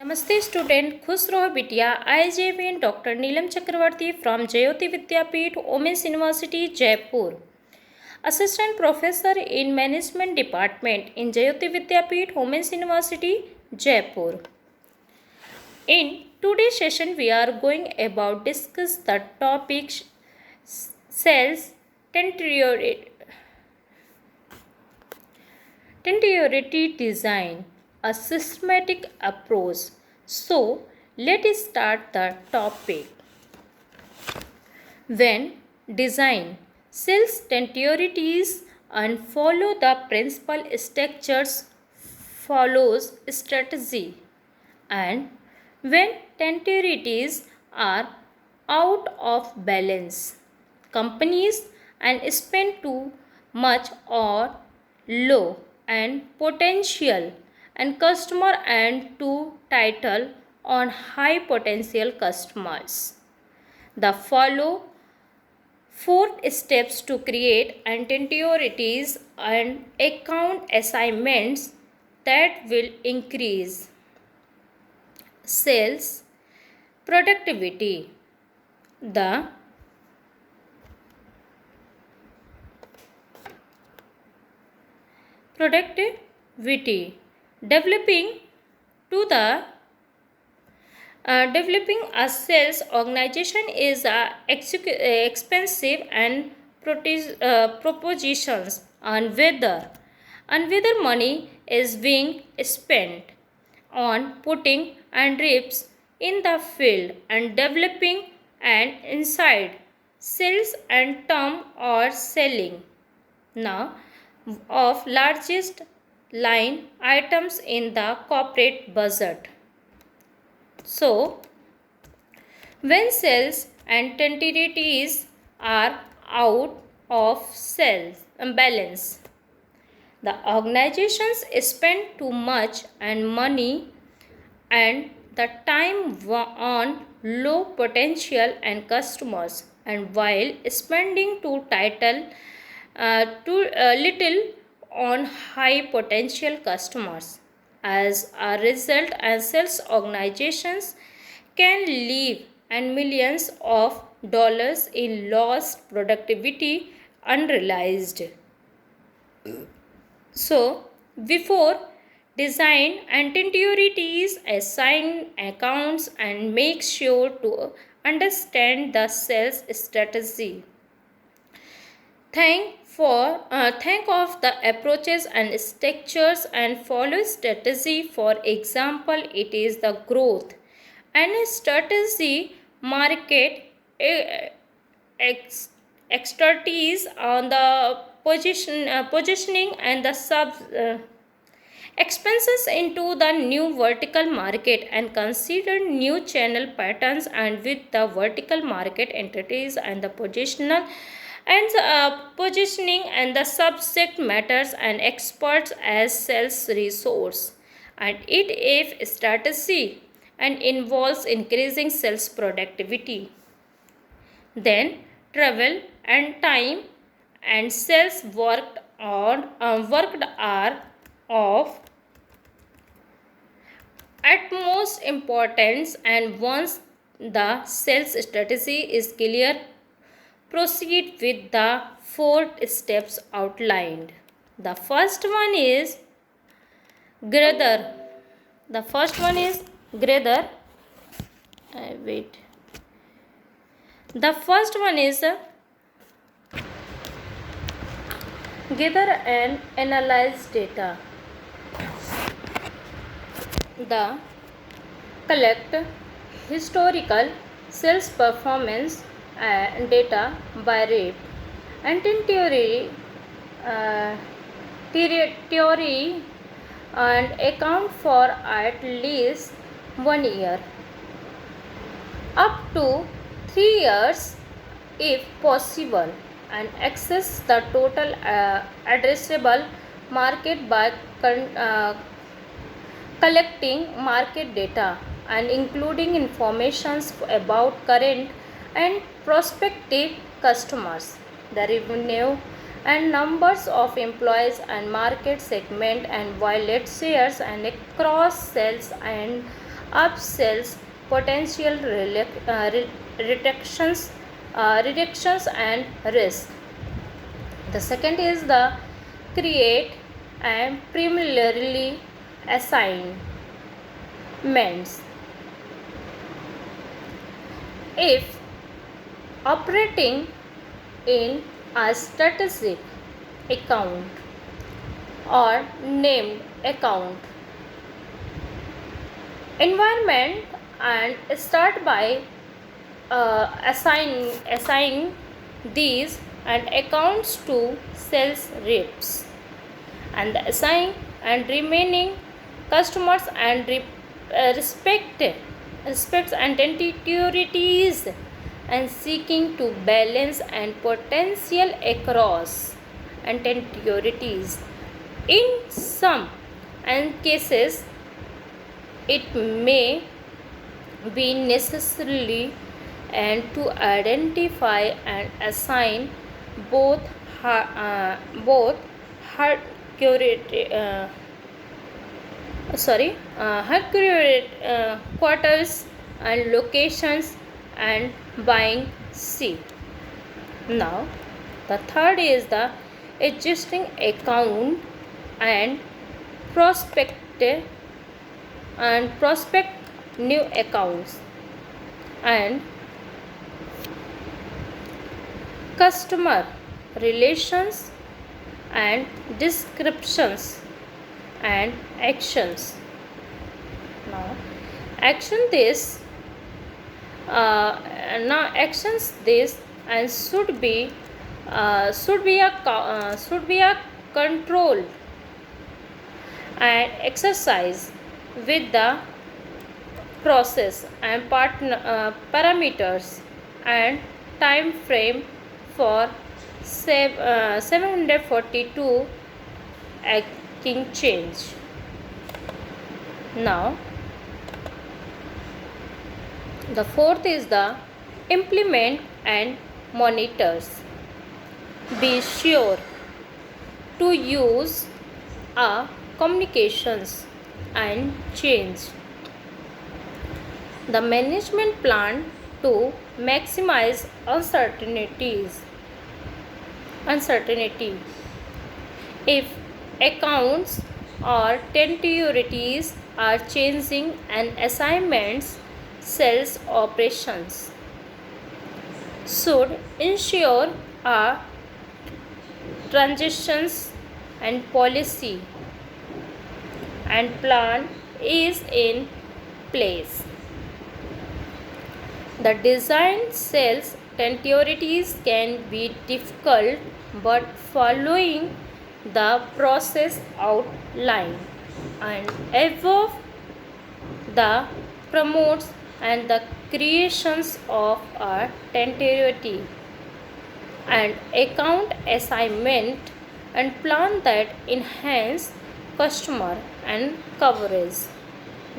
Namaste student, खुश रहो बिटिया. I J Dr. Neelam Chakravarti from Jayoti Vidyapeeth, Women's University, Jaipur. Assistant Professor in Management Department in Jayoti Vidyapeeth, Women's University, Jaipur. In today's session, we are going about discuss the topic cells tenuriety design, a systematic approach. So, let's start the topic. When design cells tenurities and follow the principal structures follows strategy, and when tenurities are out of balance, companies and spend too much or low and potential and customer and too title on high potential customers. The follow 4 steps to create entities and account assignments that will increase sales productivity. The productivity developing a sales organization is expensive and propositions on whether money is being spent on putting and reps in the field and developing an inside sales and term or selling now of largest line items in the corporate budget. So, when sales and entities are out of sales balance, the organizations spend too much and money and the time on low potential and customers, and while spending too little on high potential customers. As a result, sales organizations can leave and millions of dollars in lost productivity unrealized. So, before design entities, assign accounts and make sure to understand the sales strategy. Think of the approaches and structures and follow strategy. For example, it is the growth and strategy, market expertise on the positioning and the expenses into the new vertical market, and consider new channel patterns and with the vertical market entities and the positional and positioning and the subject matters and experts as sales resource, and it if strategy and involves increasing sales productivity, then travel and time and sales worked are of utmost importance, and once the sales strategy is clear, proceed with the 4 steps outlined. The first one is gather. The first one is gather. Wait. The first one is gather and analyze data. The collect historical sales performance data by rate and in theory and account for at least 1 year up to 3 years if possible, and access the total addressable market by collecting market data and including informations about current and prospective customers, the revenue and numbers of employees and market segment and wallet shares and cross sales and upsells, potential reductions and risk. The second is the create and primarily assignments. If operating in a strategic account or named account environment and start by assigning these and accounts to sales reps and assign and remaining customers and respects and entities and seeking to balance and potential across entities. In some and cases, it may be necessary and to identify and assign both both hard quarters and locations and buying seat. Now, the third is the existing account and prospect prospect new accounts and customer relations and descriptions and actions. Now, action this now actions this and should be a controlled and exercise with the process and parameters and time frame for 742 acting change. Now, the fourth is the implement and monitors. Be sure to use a communications and change the management plan to maximize uncertainty. If accounts or territories are changing and assignments, sales operations should ensure a transitions and policy and plan is in place. The design sales territories can be difficult, but following the process outlined and above the promotes and the creations of a territory and account assignment and plan that enhance customer and coverage,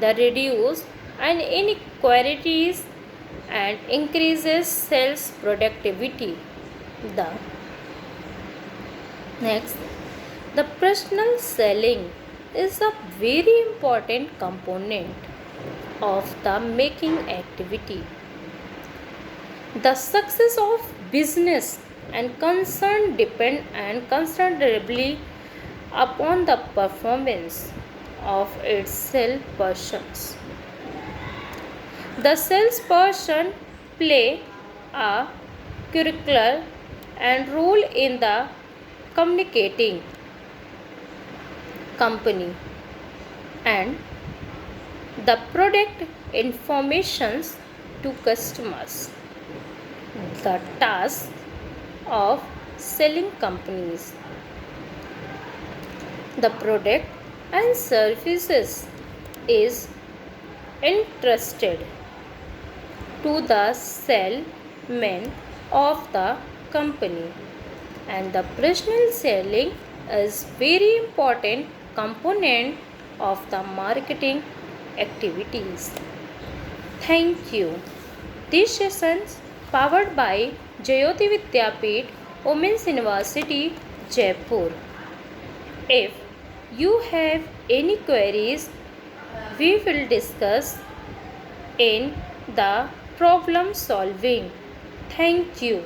the reduce and inequalities and increases sales productivity. The next, the personal selling is a very important component of the making activity. The success of business and concern depend and considerably upon the performance of its salespersons. The salesperson play a curricular and role in the communicating company and the product informations to customers. The task of selling companies, the product and services is entrusted to the salesman of the company, and the personal selling is very important component of the marketing activities. Thank you. This sessions powered by Jayoti Vidyapeeth Women's University, Jaipur. If you have any queries, we will discuss in the problem solving. Thank you.